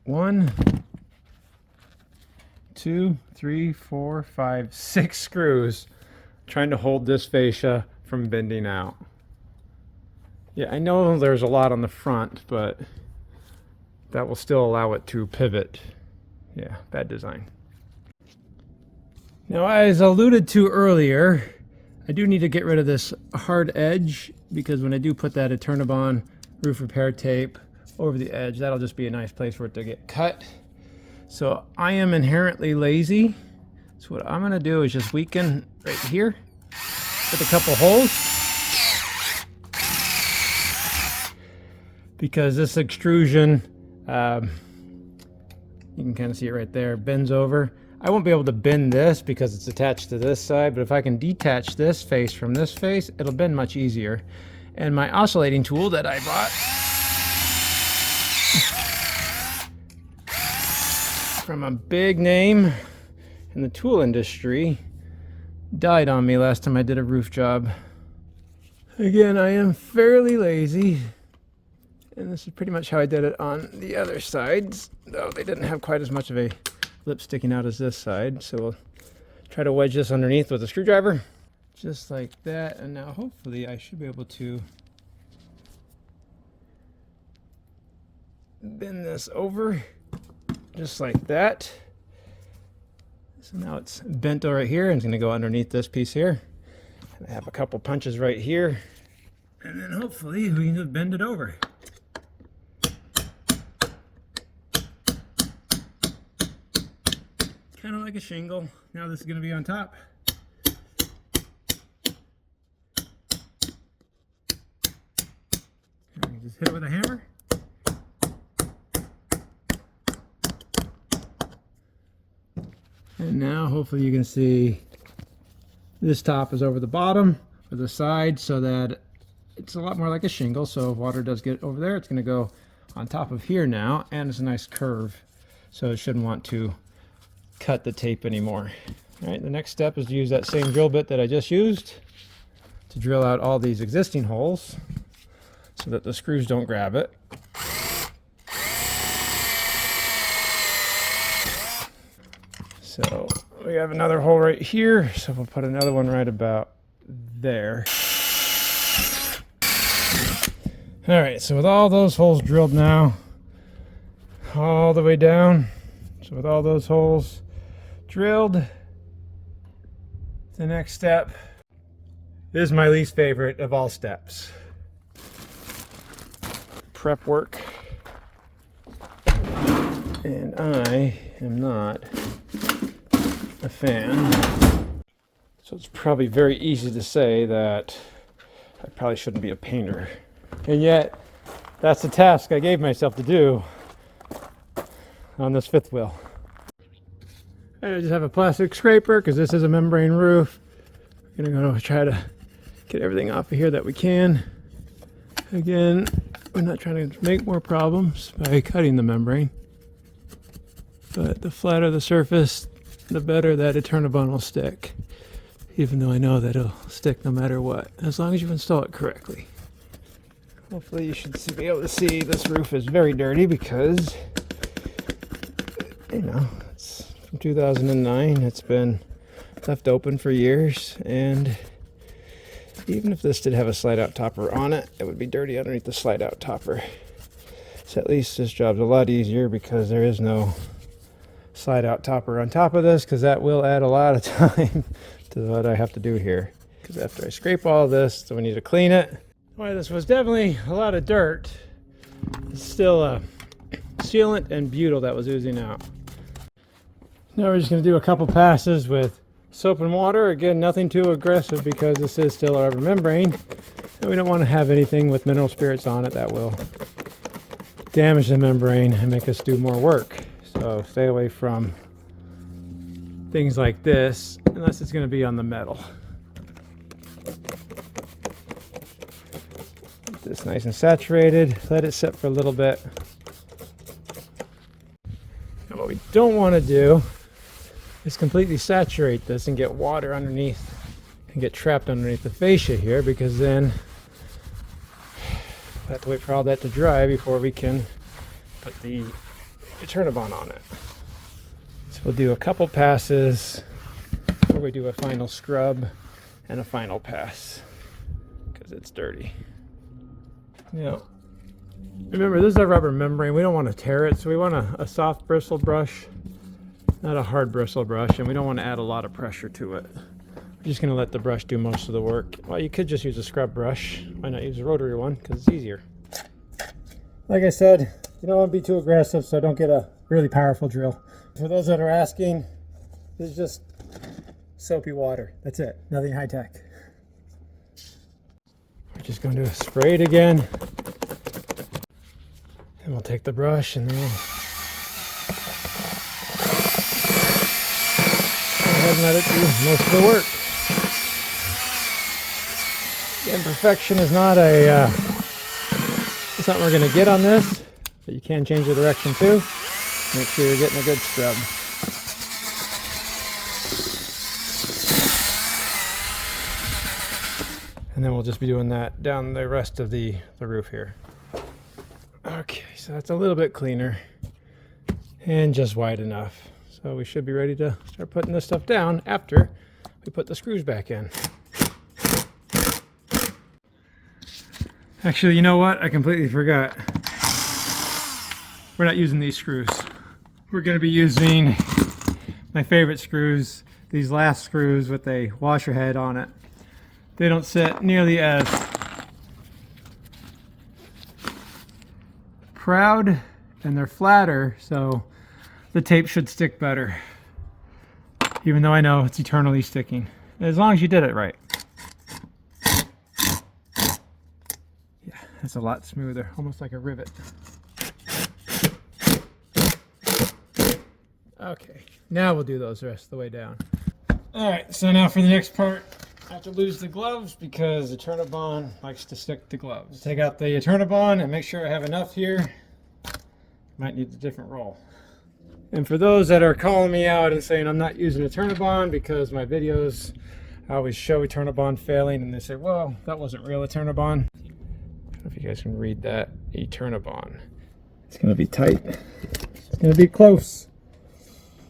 1, 2, 3, 4, 5, 6 screws trying to hold this fascia from bending out. Yeah, I know there's a lot on the front, but that will still allow it to pivot. Yeah, bad design. Now, as alluded to earlier, I do need to get rid of this hard edge, because when I do put that Eternabond roof repair tape over the edge, that'll just be a nice place for it to get cut. So I am inherently lazy. So what I'm gonna do is just weaken right here with a couple holes, because this extrusion, you can kind of see it right there, bends over. I won't be able to bend this because it's attached to this side, but if I can detach this face from this face, it'll bend much easier. And my oscillating tool that I bought from a big name in the tool industry died on me last time I did a roof job. Again, I am fairly lazy, and this is pretty much how I did it on the other sides, though they didn't have quite as much of a lip sticking out as this side. So we'll try to wedge this underneath with a screwdriver, just like that. And now hopefully I should be able to bend this over just like that. So now it's bent right here, and it's going to go underneath this piece here. And I have a couple punches right here, and then hopefully we can just bend it over. Kind of like a shingle. Now this is going to be on top. Just hit it with a hammer. And now hopefully you can see this top is over the bottom or the side, so that it's a lot more like a shingle. So if water does get over there, it's going to go on top of here now, and it's a nice curve, so it shouldn't want to cut the tape anymore. All right, the next step is to use that same drill bit that I just used to drill out all these existing holes so that the screws don't grab it. So we have another hole right here, so we'll put another one right about there. All right, so with all those holes drilled now, all the way down, so with all those holes drilled, the next step is my least favorite of all steps. Prep work. And I am not a fan. So it's probably very easy to say that I probably shouldn't be a painter. And yet, that's the task I gave myself to do on this fifth wheel. I just have a plastic scraper because this is a membrane roof. We're gonna go try to get everything off of here that we can. Again, we're not trying to make more problems by cutting the membrane, but the flatter the surface, the better that Eternabond will stick. Even though I know that it'll stick no matter what, as long as you install it correctly. Hopefully you should be able to see this roof is very dirty because, you know, it's from 2009. It's been left open for years, and even if this did have a slide out topper on it, it would be dirty underneath the slide out topper. So at least this job's a lot easier because there is no slide out topper on top of this, because that will add a lot of time to what I have to do here. Because after I scrape all this, so we need to clean it. Well, this was definitely a lot of dirt. It's still a sealant and butyl that was oozing out. Now we're just going to do a couple passes with soap and water. Again, nothing too aggressive because this is still a rubber membrane, and we don't want to have anything with mineral spirits on it that will damage the membrane and make us do more work. So stay away from things like this unless it's going to be on the metal. Get this nice and saturated. Let it sit for a little bit. And what we don't want to do is completely saturate this and get water underneath and get trapped underneath the fascia here, because then we'll have to wait for all that to dry before we can put the Eternabond on it. So we'll do a couple passes before we do a final scrub and a final pass because it's dirty. Now, remember, this is a rubber membrane. We don't want to tear it, so we want a soft bristle brush, not a hard bristle brush, and we don't want to add a lot of pressure to it. We're just going to let the brush do most of the work. Well, you could just use a scrub brush. Why not use a rotary one? Because it's easier. Like I said, you don't want to be too aggressive, so don't get a really powerful drill. For those that are asking, this is just soapy water. That's it. Nothing high tech. We're just going to spray it again. And we'll take the brush and then we'll go ahead and let it do most of the work. The imperfection is not something we're going to get on this, but you can change the direction too. Make sure you're getting a good scrub. And then we'll just be doing that down the rest of the roof here. Okay, so that's a little bit cleaner and just wide enough. So we should be ready to start putting this stuff down after we put the screws back in. Actually, you know what? I completely forgot. We're not using these screws. We're going to be using my favorite screws, these last screws with a washer head on it. They don't sit nearly as proud and they're flatter, so the tape should stick better. Even though I know it's eternally sticking. As long as you did it right. Yeah, that's a lot smoother, almost like a rivet. Okay, now we'll do those the rest of the way down. Alright, so now for the next part, I have to lose the gloves because Eternabond likes to stick to gloves. Take out the Eternabond and make sure I have enough here. Might need a different roll. And for those that are calling me out and saying I'm not using Eternabond because my videos I always show Eternabond failing and they say, well, that wasn't real Eternabond. I don't know if you guys can read that. Eternabond. It's going to be tight. It's going to be close.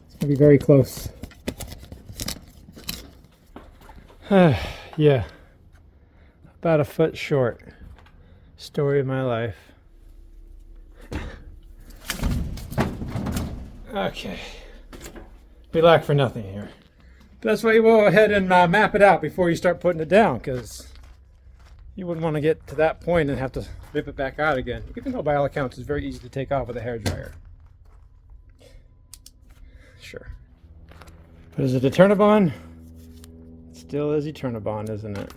It's going to be very close. Yeah, about a foot short. Story of my life. Okay, we lack for nothing here. That's why you go ahead and map it out before you start putting it down, because you wouldn't want to get to that point and have to rip it back out again, even though by all accounts it's very easy to take off with a hairdryer. Sure. But is it Eternabond? Still is Eternabond, isn't it?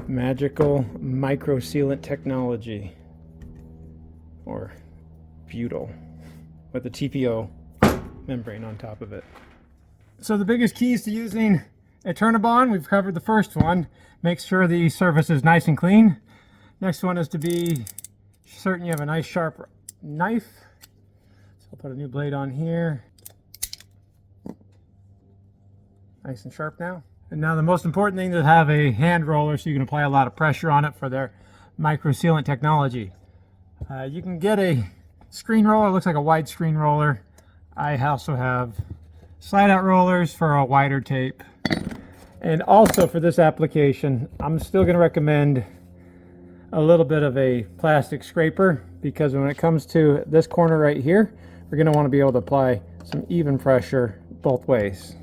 Magical micro sealant technology, or butyl, with a TPO membrane on top of it. So the biggest keys to using Eternabond, we've covered the first one. Make sure the surface is nice and clean. Next one is to be certain you have a nice sharp knife. So I'll put a new blade on here. Nice and sharp now. And now the most important thing is to have a hand roller so you can apply a lot of pressure on it for their micro sealant technology. You can get a screen roller, it looks like a wide screen roller. I also have slide out rollers for a wider tape. And also for this application, I'm still going to recommend a little bit of a plastic scraper, because when it comes to this corner right here, we're going to want to be able to apply some even pressure both ways.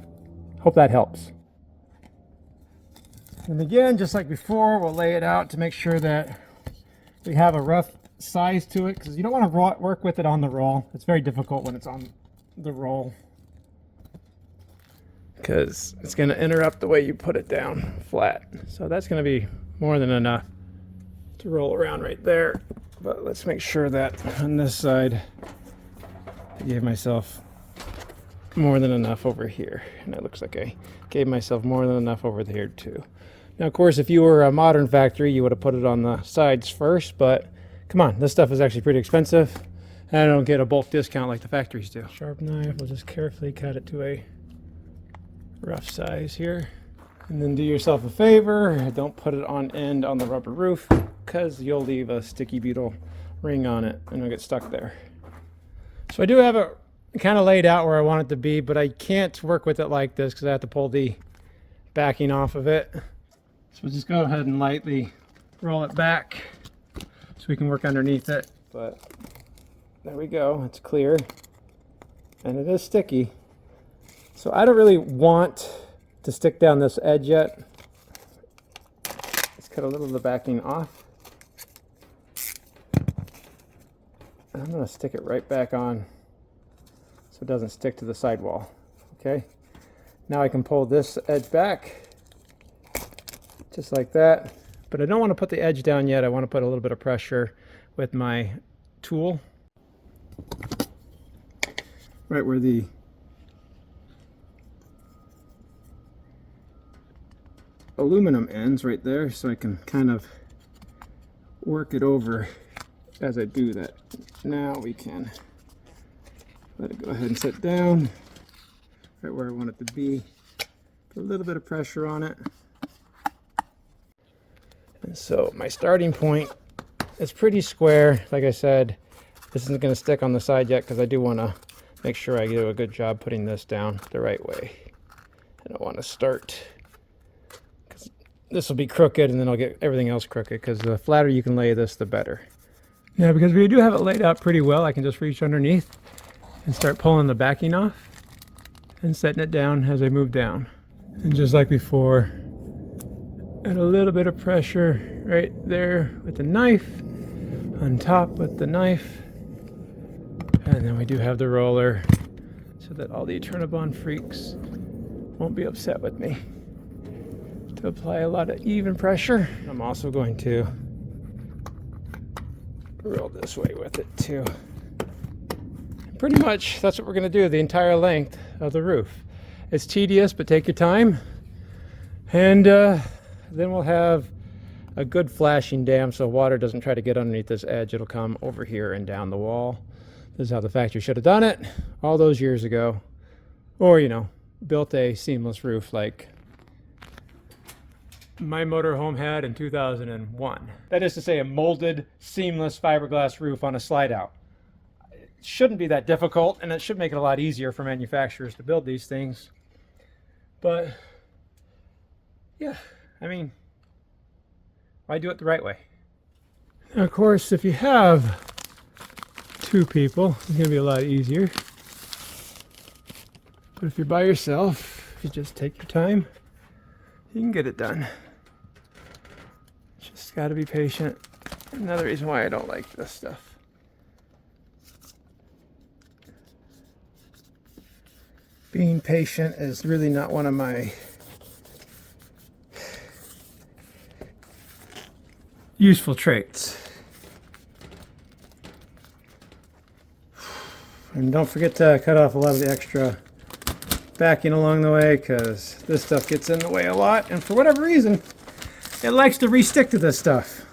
Hope that helps. And again, just like before, we'll lay it out to make sure that we have a rough size to it, because you don't want to work with it on the roll. It's very difficult when it's on the roll, because it's going to interrupt the way you put it down flat. So that's going to be more than enough to roll around right there. But let's make sure that on this side I gave myself more than enough over here, and it looks like I gave myself more than enough over here too. Now, of course, if you were a modern factory, you would have put it on the sides first, but come on, this stuff is actually pretty expensive, and I don't get a bulk discount like the factories do. Sharp knife, we'll just carefully cut it to a rough size here. And then do yourself a favor, don't put it on end on the rubber roof, because you'll leave a sticky butyl ring on it and it'll get stuck there. So I do have it kind of laid out where I want it to be, but I can't work with it like this because I have to pull the backing off of it. So we'll just go ahead and lightly roll it back so we can work underneath it. But there we go, it's clear. And it is sticky. So I don't really want to stick down this edge yet. Let's cut a little of the backing off. And I'm going to stick it right back on so it doesn't stick to the sidewall. Okay. Now I can pull this edge back just like that. But I don't want to put the edge down yet. I want to put a little bit of pressure with my tool. Right where the aluminum ends, right there, so I can kind of work it over as I do that. Now we can let it go ahead and sit down right where I want it to be. Put a little bit of pressure on it. And so my starting point is pretty square. Like I said, this isn't going to stick on the side yet because I do want to make sure I do a good job putting this down the right way. I don't want to start, because this will be crooked and then I'll get everything else crooked, because the flatter you can lay this, the better. Yeah, because we do have it laid out pretty well. I can just reach underneath and start pulling the backing off and setting it down as I move down. And just like before, add a little bit of pressure right there with the knife, on top with the knife. And then we do have the roller so that all the Eternabond freaks won't be upset with me. To apply a lot of even pressure. I'm also going to roll this way with it too. Pretty much that's what we're going to do the entire length of the roof. It's tedious, but take your time. And then we'll have a good flashing dam so water doesn't try to get underneath this edge. It'll come over here and down the wall. This is how the factory should have done it all those years ago. Or, you know, built a seamless roof like my motorhome had in 2001. That is to say, a molded, seamless fiberglass roof on a slide out. It shouldn't be that difficult, and it should make it a lot easier for manufacturers to build these things. But, yeah, I mean, why do it the right way? Now, of course, if you have two people, it's going to be a lot easier. But if you're by yourself, if you just take your time, you can get it done. Just got to be patient. Another reason why I don't like this stuff. Being patient is really not one of my useful traits. And don't forget to cut off a lot of the extra backing along the way, because this stuff gets in the way a lot, and for whatever reason it likes to re-stick to this stuff.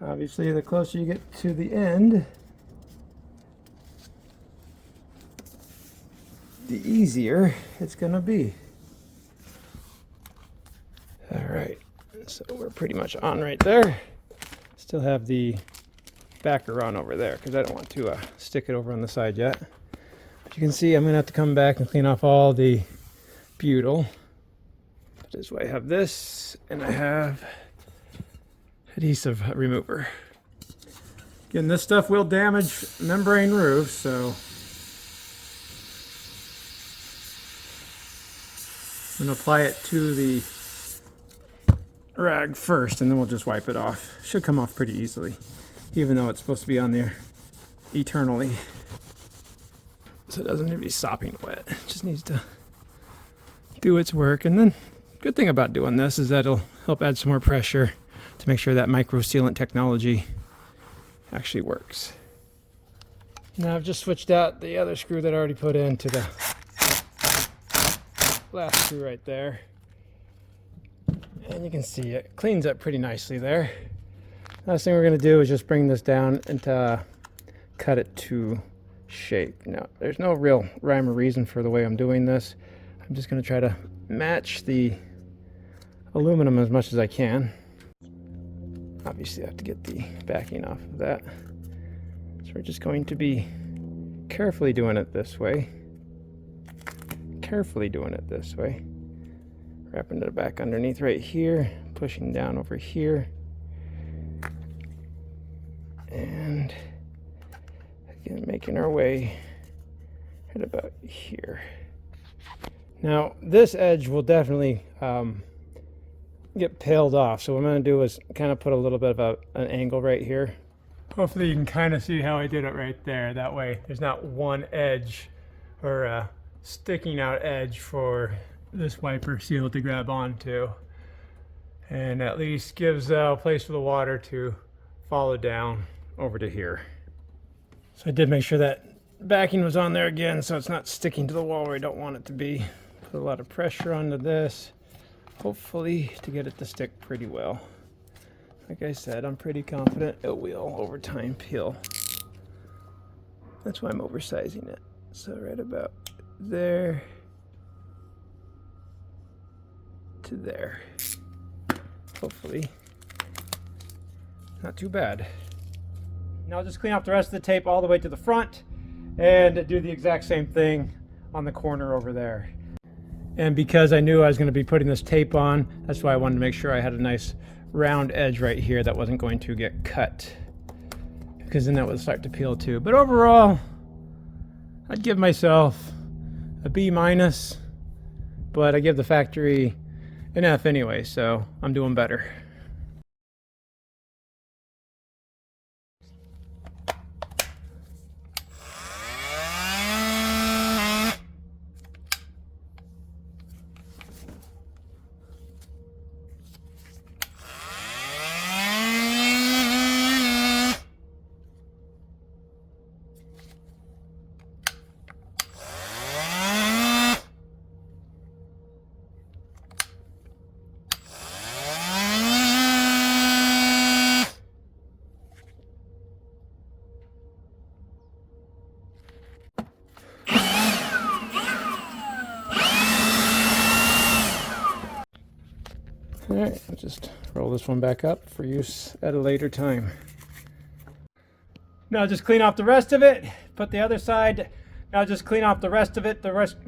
Obviously, the closer you get to the end, the easier it's gonna be. All right, so we're pretty much on right there. Still have the backer on over there because I don't want to stick it over on the side yet. But you can see I'm going to have to come back and clean off all the butyl. This way I have this, and I have adhesive remover. Again, this stuff will damage membrane roofs, so I'm going to apply it to the rag first, and then we'll just wipe it off. Should come off pretty easily, even though it's supposed to be on there eternally. So it doesn't need to be sopping wet. It just needs to do its work. And then, good thing about doing this is that it'll help add some more pressure to make sure that micro sealant technology actually works. Now I've just switched out the other screw that I already put into the last screw right there. And you can see it cleans up pretty nicely there. Last thing we're going to do is just bring this down and cut it to shape. Now, there's no real rhyme or reason for the way I'm doing this. I'm just going to try to match the aluminum as much as I can. Obviously I have to get the backing off of that. So we're just going to be carefully doing it this way. Carefully doing it this way. Wrapping it back underneath right here, pushing down over here. And again, making our way right about here. Now, this edge will definitely get peeled off. So what I'm going to do is kind of put a little bit of an angle right here. Hopefully you can kind of see how I did it right there. That way there's not one edge or a sticking out edge for this wiper seal to grab onto. And at least gives a place for the water to follow down over to here. So I did make sure that backing was on there again so it's not sticking to the wall where I don't want it to be. Put a lot of pressure onto this, hopefully to get it to stick pretty well. Like I said, I'm pretty confident it will over time peel. That's why I'm oversizing it. So right about there to there. Hopefully not too bad. Now I'll just clean off the rest of the tape all the way to the front and do the exact same thing on the corner over there. And because I knew I was going to be putting this tape on, that's why I wanted to make sure I had a nice round edge right here that wasn't going to get cut, because then that would start to peel too. But overall, I'd give myself a B-, but I give the factory an F anyway, so I'm doing better. All right, I'll just roll this one back up for use at a later time. Now just clean off the rest of it, put the other side, now just clean off the rest of it,